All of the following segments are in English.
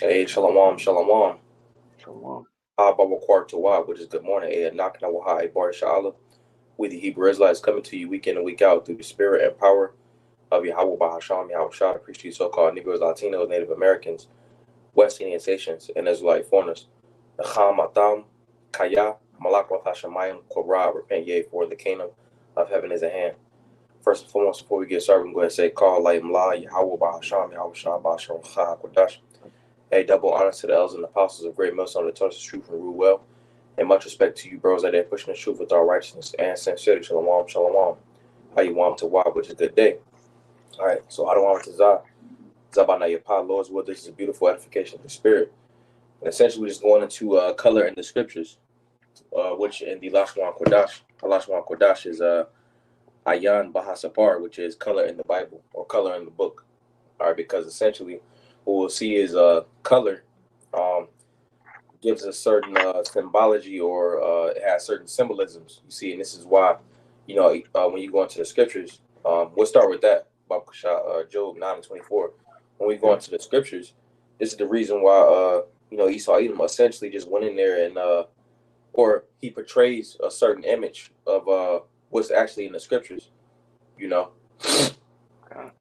Hey, shalom, shalom. Shalom. Baba Kwar Tawab, which is good morning. Knocking out Waha Bar Shala. We the Hebrew Israelites coming to you week in and week out through the spirit and power of Yahweh Bahasham, Yahweh Shah, appreciate so-called Negroes, Latinos, Native Americans, West Indian Sapiens, and Israelite foreigners. Nacham Atam, Kaya, Malakwa Hashemayim, Korah, repent ye, for the kingdom of heaven is at hand. First and foremost, before we get started, I'm going to say, call Light Mla, Yahweh Bahasham, Yahweh Shah, Bahasham, Chah, Kodash. A double honor to the elders and apostles of Great Millstone, the Torch of Truth and rule well. And much respect to you, bros, out there pushing the truth with all righteousness and sincerity. Shalom, shalom. How you want to wab, which is a good day. All right, so I don't want to Zah. Zabana Yapa, Lord's will. This is a beautiful edification of the spirit. And essentially, we're just going into color in the scriptures, which in the Lashwan Kodash is Ayan Bahasapar, which is color in the Bible or color in the book. All right, because essentially what we'll see is color gives a certain symbology or it has certain symbolisms. You see, and this is why, when you go into the scriptures, we'll start with that, Job 9:24. When we go into the scriptures, this is the reason why, Esau Edom essentially just went in there and, or he portrays a certain image of what's actually in the scriptures,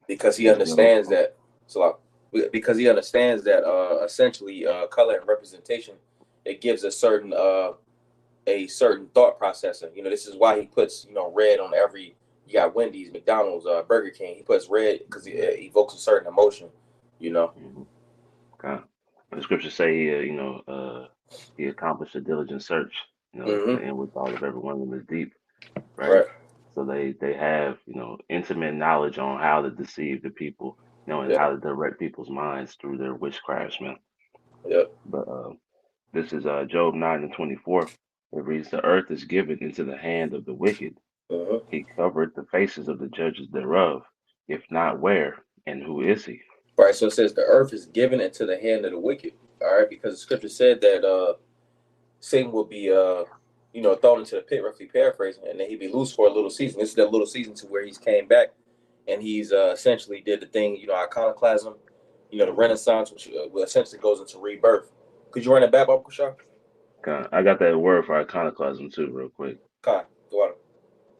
because he understands that. So, because he understands that essentially color and representation, it gives a certain thought processor. This is why he puts red on every. You got Wendy's, McDonald's, Burger King. He puts red because it evokes a certain emotion. Okay. The scriptures say, he accomplished a diligent search. The end result of every one of them is deep, right? So they have intimate knowledge on how to deceive the people, and how to direct people's minds through their witchcrafts, man. Yep. But this is Job 9:24. It reads, "The earth is given into the hand of the wicked. He covered the faces of the judges thereof. If not, where and who is he?" Right. So it says the earth is given into the hand of the wicked. All right, because the scripture said that Satan will be thrown into the pit, roughly paraphrasing, and then he'd be loose for a little season. This is that little season to where he's came back, and he's essentially did the thing, iconoclasm, the Renaissance, which essentially goes into rebirth. Could you run it back, Uncle Shaw? I got that word for iconoclasm too, real quick. Go on.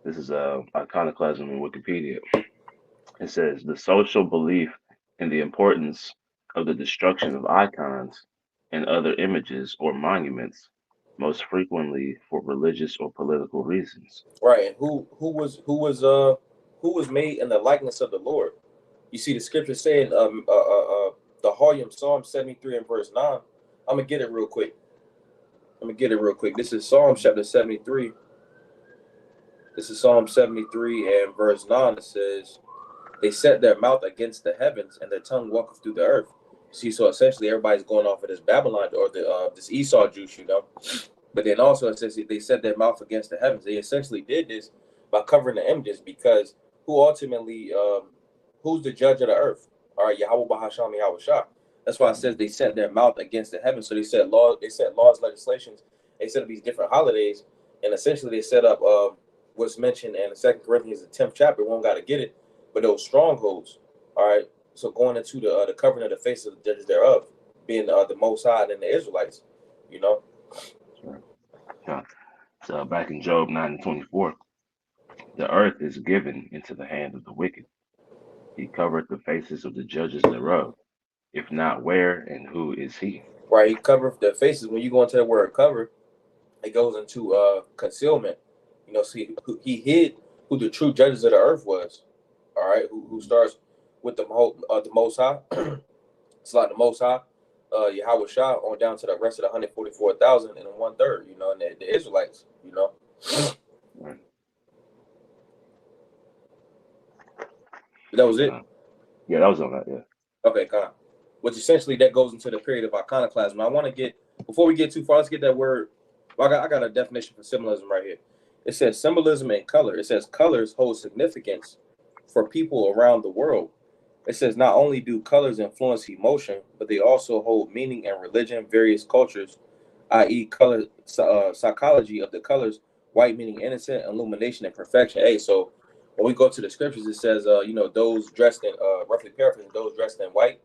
This is iconoclasm in Wikipedia. It says the social belief in the importance of the destruction of icons and other images or monuments, most frequently for religious or political reasons. Right, and who was made in the likeness of the Lord? You see, the scripture saying, the Holyam Psalm 73 and verse 9. I'm gonna get it real quick. This is Psalm chapter 73. This is Psalm 73 and verse 9. It says, "They set their mouth against the heavens, and their tongue walketh through the earth." See, so essentially everybody's going off of this Babylon or this Esau juice, But then also it says they set their mouth against the heavens. They essentially did this by covering the images, because who ultimately, who's the judge of the earth? All right, Yahweh Bahasham, Yahweh Shah. That's why it says they set their mouth against the heavens. So they set laws, legislations. They set up these different holidays, and essentially they set up what's mentioned in the 2 Corinthians, the 10th chapter. One got to get it, but those strongholds. All right, so going into the covering of the face of the judges thereof, being the Most High and the Israelites, Yeah. So back in Job 9:24, the earth is given into the hand of the wicked. He covered the faces of the judges thereof. If not, where and who is he? Right, he covered their faces. When you go into the word cover, it goes into concealment. So he hid who the true judges of the earth was. All right, who starts with the Most High. It's like the Most High, Yahweh Shah, on down to the rest of the 144,000 and 1/3. And the Israelites. Right. That was it. Yeah, that was on that. Yeah. Okay, kind of. Which essentially that goes into the period of iconoclasm. I want to get, before we get too far, let's get that word. Well, I got a definition for symbolism right here. It says symbolism and color. It says colors hold significance for people around the world. It says not only do colors influence emotion, but they also hold meaning in religion, various cultures, i.e., color psychology of the colors. White meaning innocent, illumination, and perfection. Hey, so when we go to the scriptures, it says, those dressed in, roughly paraphrasing, those dressed in white,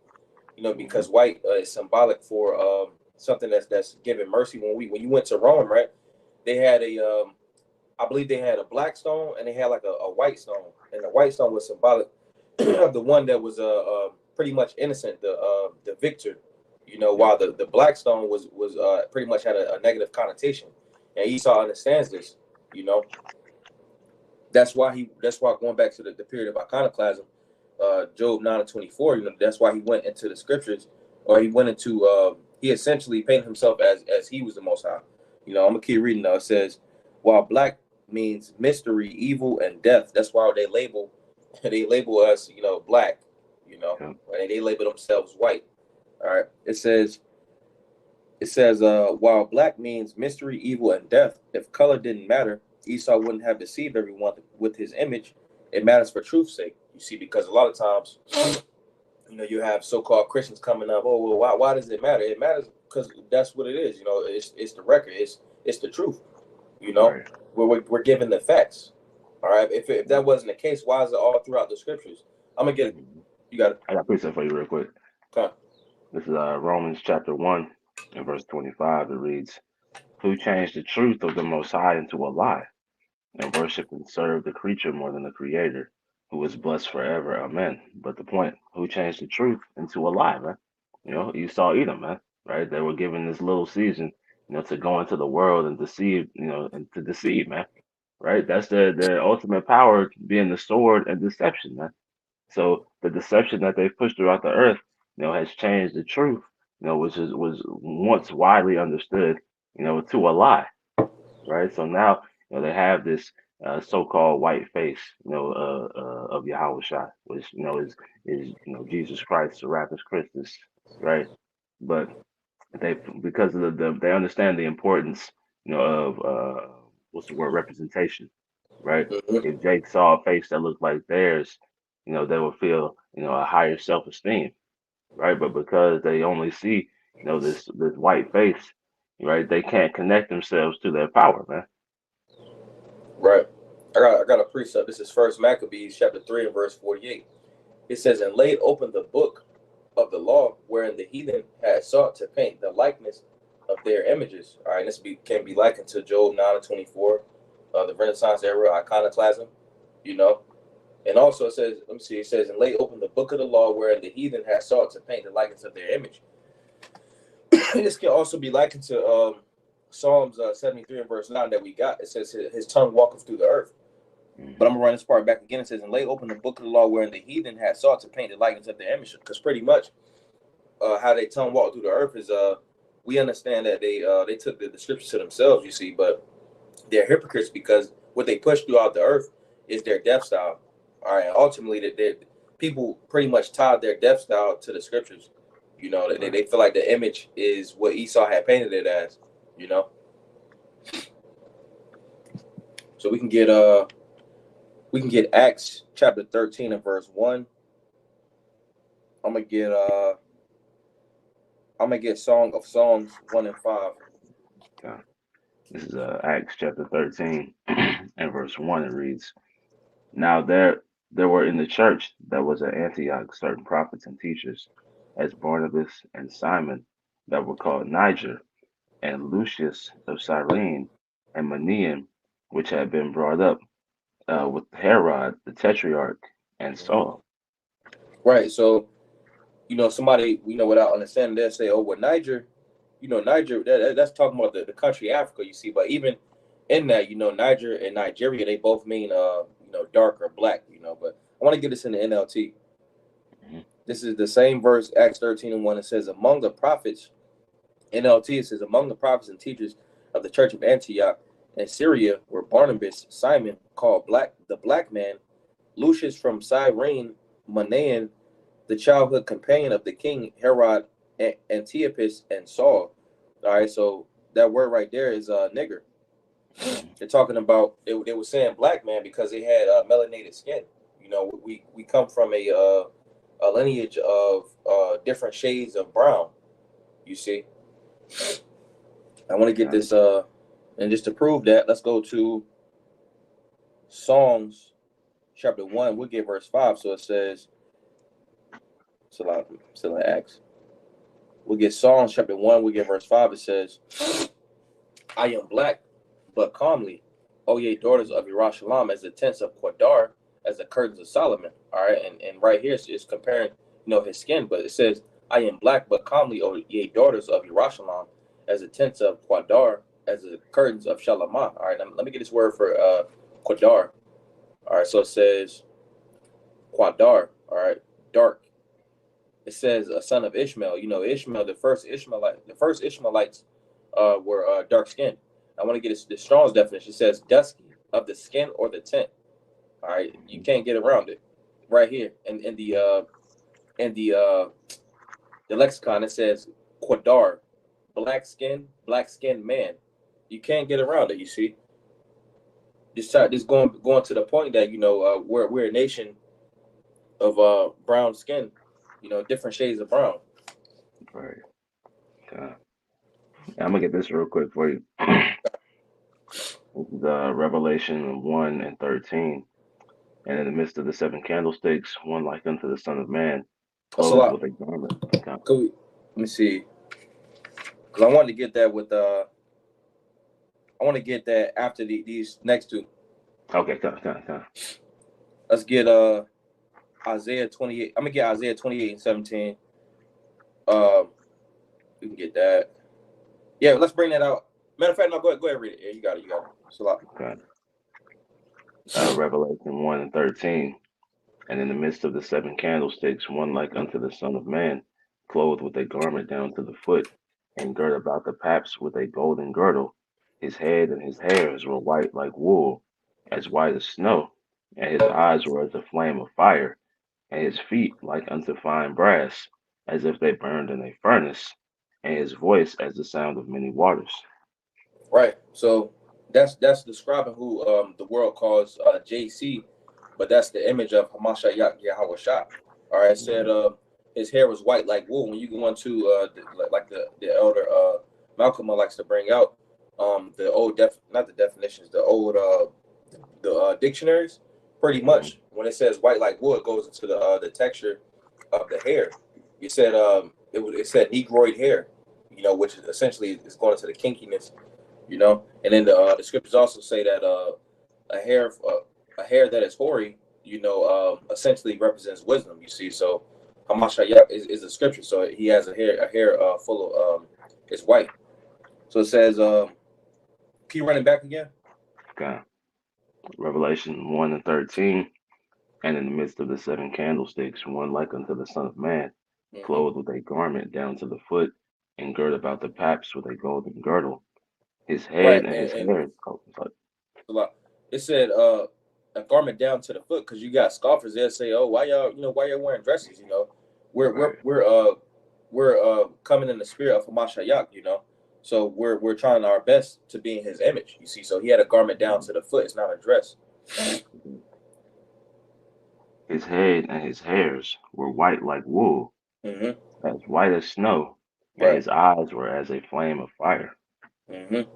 because white is symbolic for something that's giving mercy. When you went to Rome, right? They had I believe they had a black stone and they had like a white stone, and the white stone was symbolic of the one that was pretty much innocent, the victor, while the black stone was pretty much had a negative connotation, and Esau understands this, you know. That's why going back to the period of iconoclasm, Job 9:24, that's why he went into the scriptures, or he went into he essentially painted himself as he was the Most High. I'm gonna keep reading now. It says, while black means mystery, evil, and death. That's why they label us, black, and they label themselves white. All right. It says, while black means mystery, evil, and death, if color didn't matter, Esau wouldn't have deceived everyone with his image. It matters for truth's sake. You see, because a lot of times, you have so-called Christians coming up. Oh, well, why does it matter? It matters because that's what it is. It's the record. It's the truth. Right. We're given the facts. All right. If that wasn't the case, why is it all throughout the scriptures? I'm gonna get it. You got it. I got a precept for you real quick. Okay. This is Romans chapter 1 and verse 25. It reads, "Who changed the truth of the Most High into a lie, and worship and serve the creature more than the Creator, who is blessed forever. Amen." But the point, who changed the truth into a lie, man? Esau, Edom, man, right? They were given this little season, to go into the world and deceive, and to deceive, man, right? That's their ultimate power, being the sword and deception, man. So the deception that they've pushed throughout the earth, has changed the truth, which was once widely understood, to a lie, right? So now, they have this so-called white face, of Yahushua, which is Jesus Christ, Serapis Christus, right? But because of they understand the importance, of what's the word, representation, right? Mm-hmm. If Jake saw a face that looked like theirs, they would feel a higher self-esteem, right? But because they only see this white face, right, they can't connect themselves to their power, man. Right. I got a precept. This is First Maccabees chapter 3 and verse 48. It says, and laid open the book of the law, wherein the heathen had sought to paint the likeness of their images. All right, this can be likened to Job 9:24, the Renaissance era iconoclasm, And also it says, let me see, it says, and lay open the book of the law, wherein the heathen had sought to paint the likeness of their image. This can also be likened to Psalms 73 and verse 9 that we got. It says, his tongue walketh through the earth. But I'm gonna run this part back again. It says, and lay open the book of the law, wherein the heathen had sought to paint the likeness of their image. Because pretty much how they tongue walk through the earth is we understand that they took the scriptures to themselves, you see, but they're hypocrites because what they push throughout the earth is their death style. All right, and ultimately that people pretty much tied their death style to the scriptures. They feel like the image is what Esau had painted it as, So we can get Acts chapter 13 and verse 1. I'm gonna get Song of Songs 1 and 5. Okay. This is Acts chapter 13 and verse 1. It reads, "Now there were in the church that was at Antioch certain prophets and teachers, as Barnabas and Simon, that were called Niger, and Lucius of Cyrene, and Manaen, which had been brought up with Herod the Tetrarch, and Saul." Right. So, somebody, without understanding, they'll say, oh, well, Niger, Niger, that's talking about the country Africa, you see. But even in that, Niger and Nigeria, they both mean, dark or black, But I want to get this in the NLT. Mm-hmm. This is the same verse, Acts 13 and 1. It says, among the prophets, NLT, it says, among the prophets and teachers of the church of Antioch and Syria were Barnabas, Simon, called the black man, Lucius from Cyrene, Manaen, the childhood companion of the king Herod, Antiochus, and Saul. All right, so that word right there is nigger. They're talking about they were saying black man because they had melanated skin. We come from a lineage of different shades of brown. You see, I want to get this and just to prove that, let's go to Psalms chapter 1. We'll get verse 5. So it says, still in Acts. We get Psalms chapter 1, we get verse 5. It says, I am black, but calmly, O ye daughters of Yerushalayim, as the tents of Quadar, as the curtains of Solomon. All right, and right here it's comparing, his skin, but it says, I am black, but calmly, O ye daughters of Yerushalayim, as the tents of Quadar, as the curtains of Shalamah. All right, let me get this word for Quadar. All right, so it says Quadar. All right, dark. It says a son of Ishmael. Ishmael, the first Ishmaelites were dark skinned. I want to get the Strong's definition. It says dusky, of the skin or the tint. All right, you can't get around it. Right here in the lexicon, it says Quadar, black skinned man. You can't get around it. You see, this going to the point that we're a nation of brown skin. Different shades of brown. Right. I'm gonna get this real quick for you. This is Revelation 1 and 13. And in the midst of the 7 candlesticks, one like unto the Son of Man, clothed with a garment. Let me see. Because I wanted to get that with I want to get that after these next two. Okay, come. Let's get Isaiah 28. I'm gonna get Isaiah 28 and 17. We can get that. Yeah, let's bring that out. Matter of fact, no, go ahead, read it. Yeah, you got it. It's a lot. Okay. Revelation 1 and 13. And in the midst of the 7 candlesticks, one like unto the Son of Man, clothed with a garment down to the foot, and girt about the paps with a golden girdle. His head and his hairs were white like wool, as white as snow, and his eyes were as a flame of fire, and his feet like unto fine brass, as if they burned in a furnace, and his voice as the sound of many waters. Right. So that's describing who the world calls JC, but that's the image of Hamashiach Yahweh Shah. All right. It said his hair was white like wool. When you go into the elder Malcolm likes to bring out the old not the definitions, the old dictionaries. Pretty much when it says white like wool, it goes into the texture of the hair. You said it said negroid hair, which is essentially is going into the kinkiness, and then the scriptures also say that a hair that is hoary, essentially represents wisdom. You see, so Hamashiach is a scripture, so he has a hair full of it's white. So it says, keep running back again. Okay. Revelation 1 and 13. And in the midst of the 7 candlesticks, one like unto the Son of Man, clothed with a garment down to the foot, and girt about the paps with a golden girdle. His head and his hair. It said a garment down to the foot, because you got scoffers. They'll say, "Oh, why y'all wearing dresses?" We're coming in the spirit of Hamashiach, So we're trying our best to be in his image. You see, so he had a garment down to the foot. It's not a dress. His head and his hairs were white like wool, as white as snow, and his eyes were as a flame of fire. And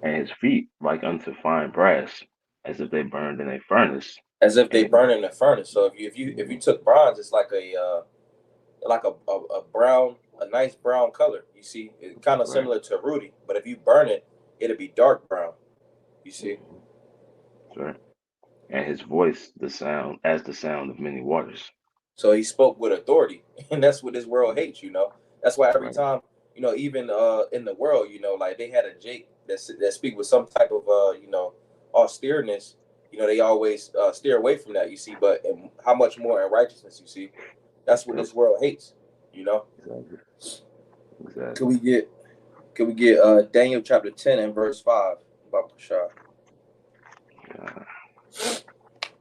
his feet like unto fine brass, as if they burned in a furnace. As if they burn in a furnace. So if you took bronze, it's like a brown, a nice brown color. You see, it's kind of similar to Rudy, but if you burn it, it'll be dark brown. You see. That's right. And his voice, the sound of many waters. So he spoke with authority, and that's what this world hates. That's why every time, even in the world, like they had a Jake that speak with some type of austereness. They always steer away from that. You see, but how much more in righteousness? You see, that's what this world hates. Exactly. Can we get Daniel chapter 10 and verse 5? About Bashar. It's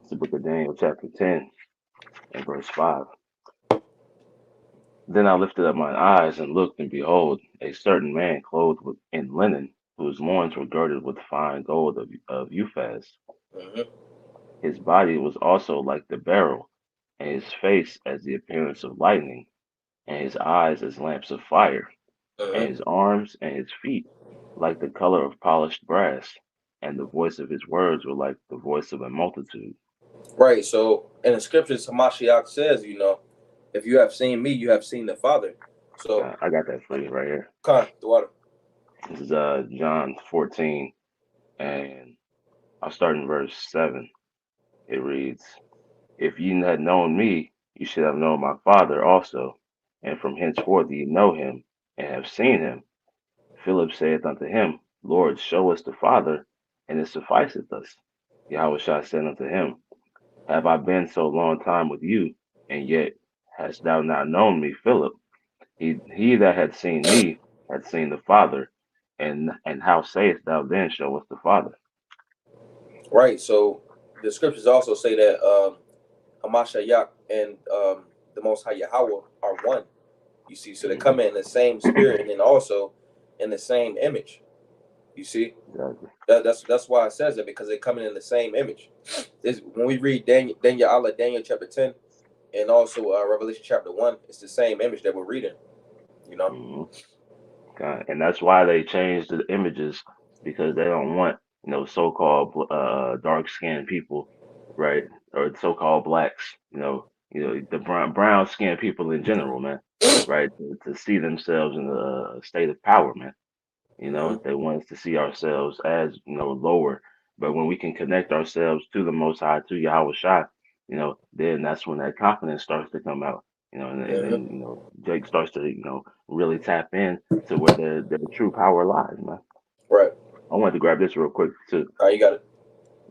the book of Daniel chapter 10 and verse 5. Then I lifted up my eyes and looked, and behold, a certain man clothed in linen, whose loins were girded with fine gold of Uphaz. His body was also like the beryl, and his face as the appearance of lightning, and his eyes as lamps of fire, and his arms and his feet like the color of polished brass, and the voice of his words were like the voice of a multitude. Right. So in the scriptures, Hamashiach says, if you have seen me, you have seen the Father. So I got that for you right here. Con, the water. This is John 14, and I'll start in verse 7. It reads, "If ye had known me, you should have known my Father also, and from henceforth ye know him, and have seen him. Philip saith unto him, Lord, show us the Father, and it sufficeth us. Yahushua said unto him, Have I been so long time with you, and yet hast thou not known me, Philip? He that had seen me had seen the Father, and how sayest thou then, Show us the Father?" Right. So the scriptures also say that Hamashiach and the Most High Yahweh are one. You see, so they come in the same spirit and then also in the same image. You see, Exactly. that's why it says it, because they coming in the same image. When we read Daniel chapter 10, and also Revelation chapter 1, it's the same image that we're reading. You know. Mm-hmm. And that's why they changed the images, because they don't want, so-called dark-skinned people, right, or so-called blacks, the brown-skinned people in general, man, right, to see themselves in a state of power, man. They want us to see ourselves as, lower. But when we can connect ourselves to the Most High, to Yahweh Shai, then that's when that confidence starts to come out. And then, Jake starts to, really tap in to where the true power lies, man. Right. I wanted to grab this real quick too. All right, you got it.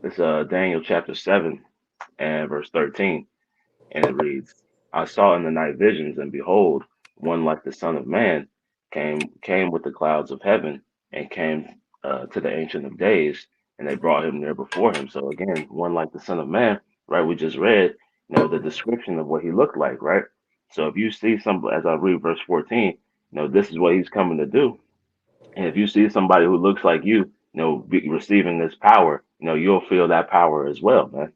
It's Daniel chapter 7 and verse 13. And it reads, I saw in the night visions, and behold, one like the Son of Man came with the clouds of heaven, and came to the Ancient of Days, and they brought him near before him. So again, one like the Son of Man, right? We just read, the description of what he looked like, right? So if you see as I read verse 14, this is what he's coming to do. And if you see somebody who looks like receiving this power, you'll feel that power as well, man.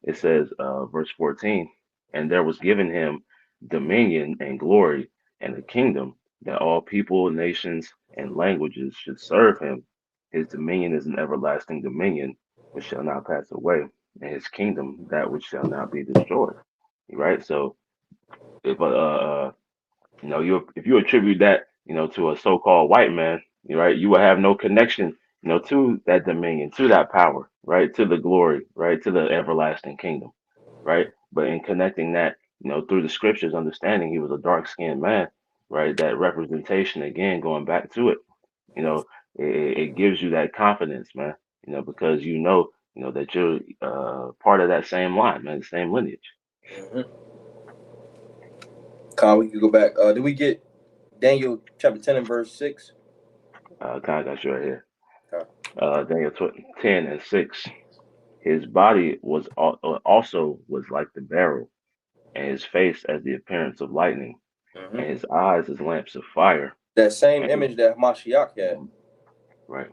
It says, verse 14, and there was given him dominion and glory and a kingdom, that all people, nations, and languages should serve him. His dominion is an everlasting dominion which shall not pass away, and his kingdom that which shall not be destroyed. Right? So if if you attribute that, to a so-called white man, right, you will have no connection, to that dominion, to that power, right, to the glory, right, to the everlasting kingdom, right. But in connecting that, through the scriptures, understanding he was a dark-skinned man, right, that representation again, going back to it, it gives you that confidence, man, because that you're part of that same line, man, the same lineage. Kyle, we can go back. Did we get Daniel chapter 10 and verse 6? Kind of got you right here. Daniel 10 and 6. His body was also was like the beryl, and his face as the appearance of lightning, and his eyes as lamps of fire. That same image that Mashiach had. Right.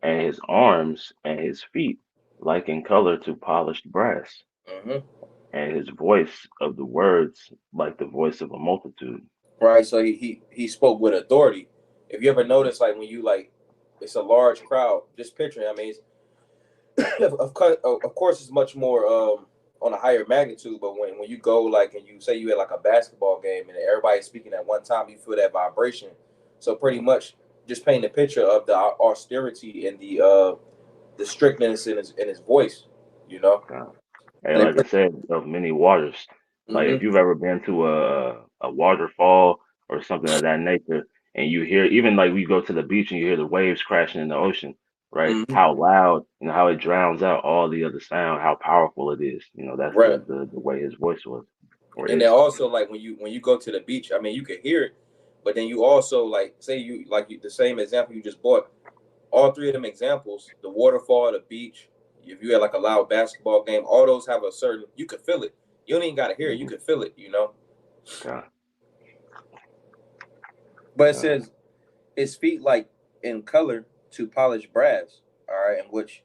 And his arms and his feet like in color to polished brass, and his voice of the words like the voice of a multitude. Right. So he spoke with authority. If you ever notice, like when you it's a large crowd, just picturing. I mean, of course, it's much more on a higher magnitude. But when you go and you say you had like a basketball game and everybody's speaking at one time, you feel that vibration. So pretty much, just paint a picture of the austerity and the strictness in his voice. And like I said, of many waters. Like if you've ever been to a waterfall or something of that nature, and you hear, even like we go to the beach and you hear the waves crashing in the ocean, right? How loud, how it drowns out all the other sound, how powerful it is. That's right. the way his voice was. And then also when you go to the beach, I mean, you can hear it, but then you also say the same example you just bought. All three of them examples, the waterfall, the beach, if you had like a loud basketball game, all those have a certain, you can feel it. You don't even got to hear it. You can feel it, Okay. But it says his feet like in color to polished brass. All right. In which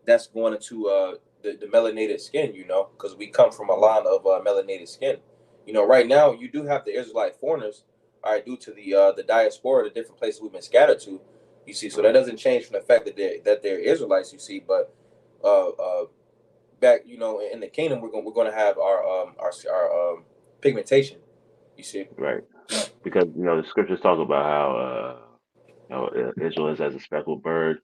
that's going into the melanated skin, because we come from a line of melanated skin. Right now you do have the Israelite foreigners, all right, due to the diaspora, the different places we've been scattered to. You see, so that doesn't change from the fact that they're Israelites. You see, but back, in the kingdom, we're going to have our pigmentation. You see, right. because the scriptures talk about how Israel is as a speckled bird.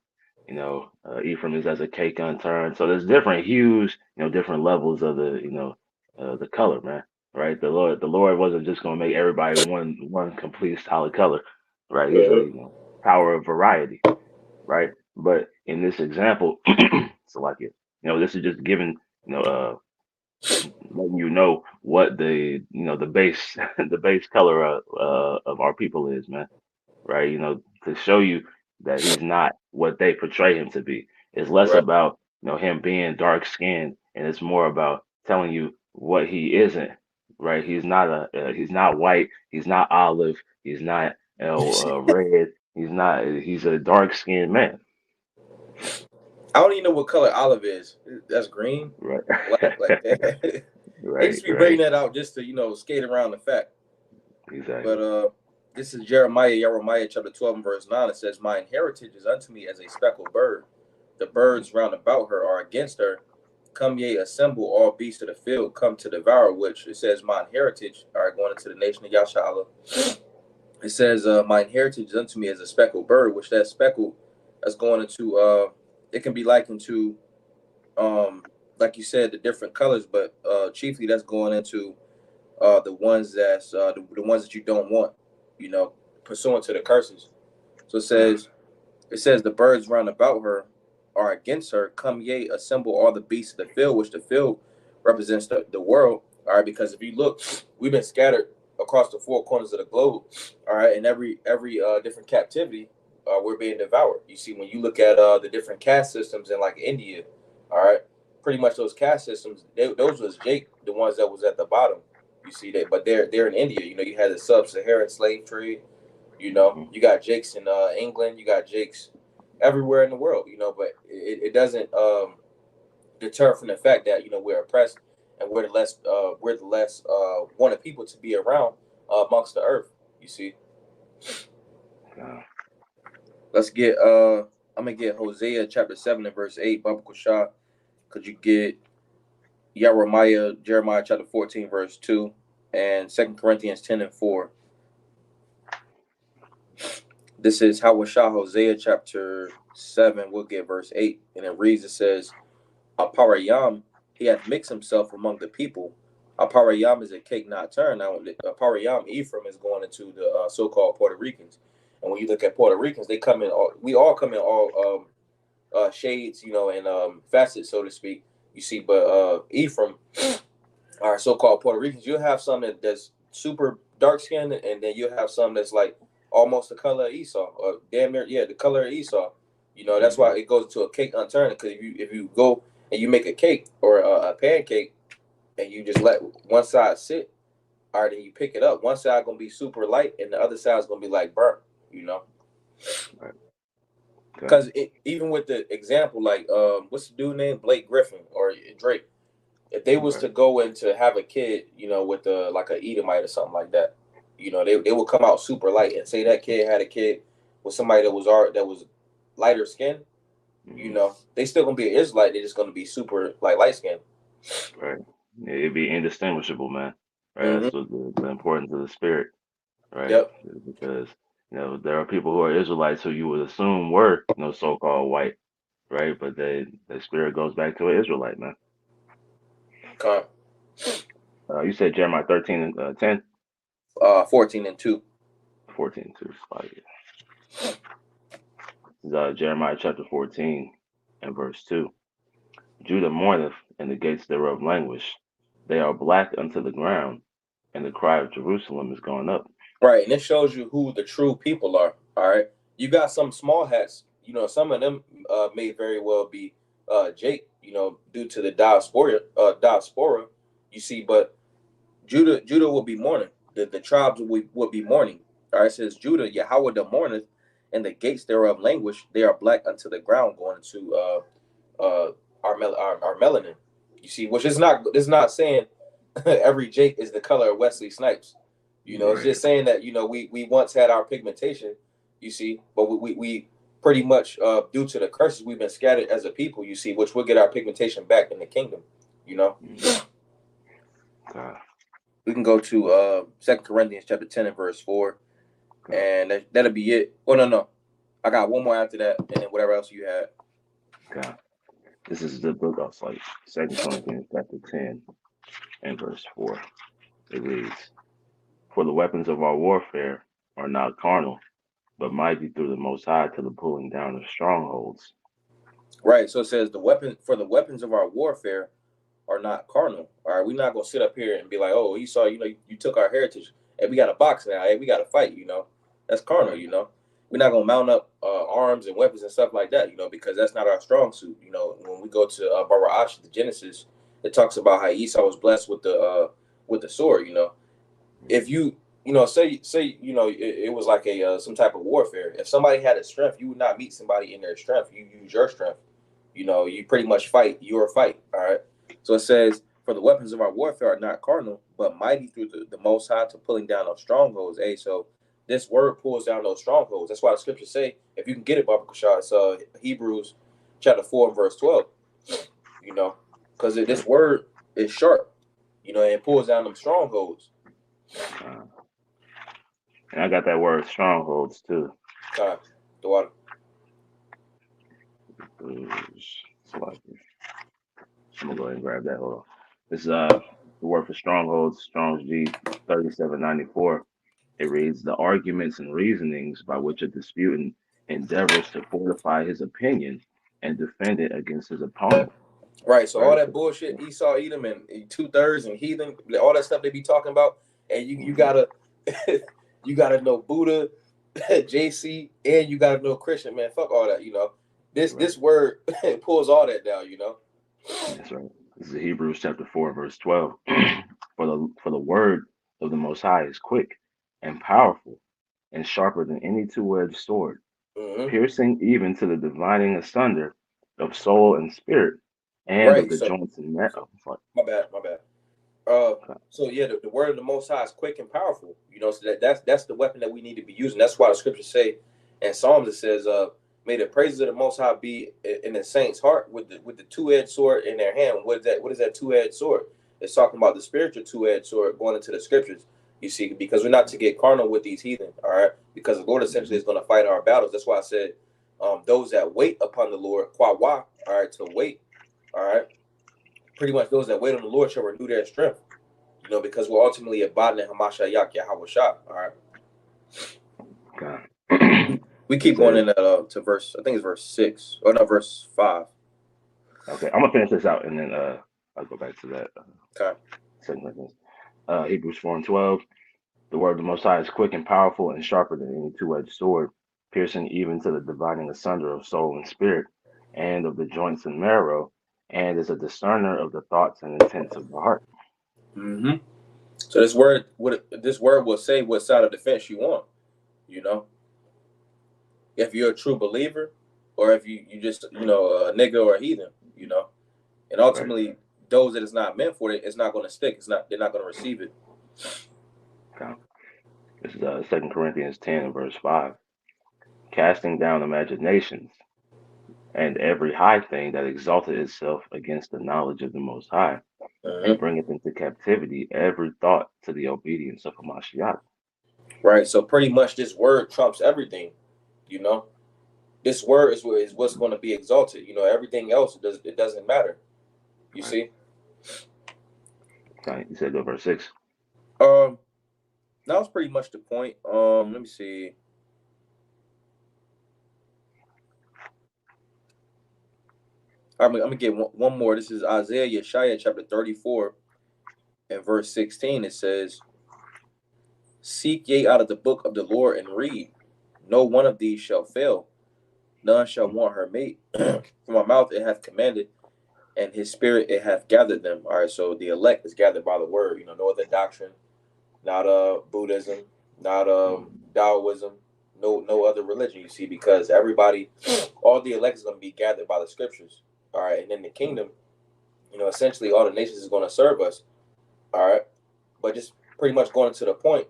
Ephraim is as a cake unturned. So there's different hues, different levels of the color, man. Right? The Lord wasn't just gonna make everybody one complete solid color, right? He's a power of variety, right? But in this example, so like this is just giving, you know, uh, letting you know what the base the base color of our people is, man, right? To show you that he's not what they portray him to be. It's less Right. about him being dark skinned, and it's more about telling you what he isn't. Right? He's not white. He's not olive. He's not red. He's not. He's a dark skinned man. I don't even know what color olive is. That's green, Right. black, like that. They Right. just be Right. bringing that out just to skate around the fact. Exactly. But this is Jeremiah chapter 12 and verse 9. It says, "Mine heritage is unto me as a speckled bird. The birds round about her are against her. Come ye, assemble all beasts of the field, come to devour," which it says, "Mine heritage," all right, going into the nation of Yashala. It says, "Mine heritage is unto me as a speckled bird," which that speckled is going into, it can be likened to, like you said, the different colors, but chiefly that's going into the ones that's the ones that you don't want, pursuant to the curses. So it says the birds round about her are against her. Come ye, assemble all the beasts of the field, which the field represents the world. All right, because if you look, we've been scattered across the four corners of the globe. All right, and every different captivity, we're being devoured. You see, when you look at the different caste systems in like India, all right, pretty much those caste systems, those was Jake, the ones that was at the bottom. You see that, but they're in India. You had the sub-Saharan slave trade. You got Jakes in England. You got Jakes everywhere in the world. But it doesn't deter from the fact that we're oppressed and we're the less wanted people to be around amongst the earth. You see. Let's get. I'm gonna get Hosea chapter 7 and verse 8. Baba Kushah, could you get Jeremiah chapter 14 verse 2 and 2 Corinthians 10 and 4. This is Hawashah Hosea chapter 7. We'll get verse 8. And it reads, it says, Aparayam, he hath mixed himself among the people. Aparayam is a cake not turned. Now, Aparayam, Ephraim, is going into the so-called Puerto Ricans. And when you look at Puerto Ricans, they come in we all come in all shades, and facets, so to speak. You see, but Ephraim, our so-called Puerto Ricans, you'll have some that's super dark-skinned, and then you'll have some that's like almost the color of Esau, or damn near, the color of Esau. That's why it goes to a cake unturned. Because if you go and you make a cake or a pancake, and you just let one side sit, all right, then you pick it up. One side gonna be super light, and the other side is gonna be like burnt. Right. Because even with the example, like what's the dude name, Blake Griffin or Drake, if they was to go in to have a kid, with like a Edomite or something like that, they would come out super light, and say that kid had a kid with somebody that was lighter skin, they still gonna be an Israelite. They're just gonna be super like light skin. Right. It'd be indistinguishable, man. Right. That's what the importance of the spirit. Right. Yep. Because there are people who are Israelites who you would assume were so-called white, right? But the spirit goes back to an Israelite, man. Okay. You said Jeremiah 13 and 10? 14 and 2. 14 2. Jeremiah chapter 14 and verse 2. Judah mourneth, and the gates thereof languish. They are black unto the ground, and the cry of Jerusalem is gone up. Right, and it shows you who the true people are. All right, you got some small hats. Some of them may very well be Jake. Due to the diaspora. You see, but Judah will be mourning. The tribes will be mourning. All right, it says Judah, Yahweh the mourneth, and the gates thereof languish. They are black unto the ground, going into our melanin. You see, which is not saying every Jake is the color of Wesley Snipes. It's just saying that we once had our pigmentation. You see, but we pretty much due to the curses we've been scattered as a people. You see, which we'll get our pigmentation back in the kingdom. God. We can go to 2 Corinthians chapter 10 and verse 4. And that'll be it. Oh, no. I got one more after that, and then whatever else you had. Okay. This is the book of 2 Corinthians chapter 10 and verse 4. It reads, "For the weapons of our warfare are not carnal, but mighty through the Most High to the pulling down of strongholds." Right. So it says the weapons of our warfare are not carnal. All right. We're not gonna sit up here and be like, oh, Esau, you took our heritage, and we got a box now. Hey, we got to fight. That's carnal. We're not gonna mount up arms and weapons and stuff like that. Because that's not our strong suit. When we go to Bara'ash, the Genesis, it talks about how Esau was blessed with the sword. If say it was like a some type of warfare. If somebody had a strength, you would not meet somebody in their strength. You use your strength. You pretty much fight your fight. All right. So it says, "For the weapons of our warfare are not carnal, but mighty through the Most High to pulling down of strongholds." Hey, so this word pulls down those strongholds. That's why the scriptures say, if you can get it, Baba Kashad, it's Hebrews chapter 4 and verse 12. Because this word is sharp. And it pulls down them strongholds. And I got that word strongholds too. The water. I'm gonna go ahead and grab that. Hold on. This is the word for strongholds, Strong's G 3794. It reads, "The arguments and reasonings by which a disputant endeavors to fortify his opinion and defend it against his opponent." Right. So all that bullshit, Esau, Edom, and 2/3 and heathen, all that stuff they be talking about, and you gotta you gotta know Buddha, JC, and you gotta know Christian, man. Fuck all that. This word pulls all that down. That's right. This is Hebrews chapter 4, verse 12. For the word of the Most High is quick and powerful and sharper than any two-edged sword, piercing even to the dividing asunder of soul and spirit, and of the joints and marrow. My bad. So yeah, the word of the Most High is quick and powerful. So that's the weapon that we need to be using. That's why the scriptures say in Psalms, it says, "May the praises of the Most High be in the saints' heart with the two-edged sword in their hand." What is that two-edged sword? It's talking about the spiritual two-edged sword going into the scriptures. You see, because we're not to get carnal with these heathen, all right? Because the Lord essentially is going to fight our battles. That's why I said, those that wait upon the Lord, all right, to wait, all right? Pretty much those that wait on the Lord shall renew their strength, because we're ultimately abiding in Hamashiach Yahweh Shah, all right? Okay. We keep going in to verse, I think it's verse 6, or no, verse 5. Okay, I'm gonna finish this out and then I'll go back to that. Okay. Hebrews 4 and 12. The word of the Most High is quick and powerful and sharper than any two-edged sword, piercing even to the dividing asunder of soul and spirit, and of the joints and marrow, and is a discerner of the thoughts and intents of the heart. So this word will say what side of the fence you want. If you're a true believer, or if you just a nigga or a heathen, and ultimately those that it's not meant for, it's not going to stick. They're not going to receive it. Okay. This is 2 Corinthians 10 and verse 5. "Casting down imaginations and every high thing that exalted itself against the knowledge of the Most High, and bringeth into captivity every thought to the obedience of Hamashiach." Right. So pretty much this word trumps everything. This word is what's going to be exalted. Everything else it doesn't matter. You see. Okay. You said go verse 6. That was pretty much the point. Let me see. I'm gonna get one more. This is Isaiah Yeshaya chapter 34 and verse 16. It says, "Seek ye out of the book of the Lord and read. No one of these shall fail. None shall want her mate. From my mouth it hath commanded, and his spirit it hath gathered them." All right, so the elect is gathered by the word. No other doctrine, not Buddhism, not Taoism, no other religion. You see, because all the elect is going to be gathered by the scriptures. All right, and in the kingdom, essentially all the nations is going to serve us. All right, but just pretty much going to the point,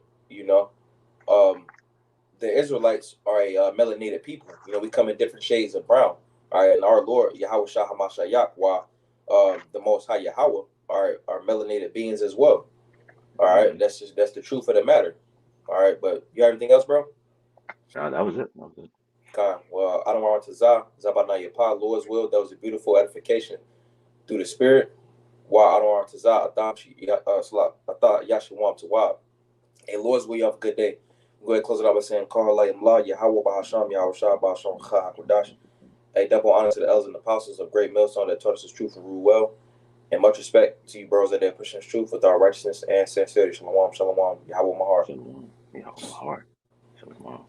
the Israelites are a melanated people. We come in different shades of brown. All right, and our Lord Yahweh Shah Hamashiach, the Most High Yahweh, are melanated beings as well. All right, that's the truth of the matter. All right, but you have anything else, bro? That was it. That was it. Well, I don't want to Zabanaya Pa, Lord's will. That was a beautiful edification through the spirit. Wow, I don't want to I thought Yashawam to Wab. Hey, Lord's will, you have a good day. Go ahead and close it out by saying, Yahweh Bahasham, Yahweh Shah Bahasham Chah. A double honor to the elders and apostles of Great Millstone that taught us the truth and rule well. And much respect to you bros that are pushing this truth with our righteousness and sincerity. Shalom, shalom, Yahweh Mahar. Shalom. Yahweh Mahar. Shalom.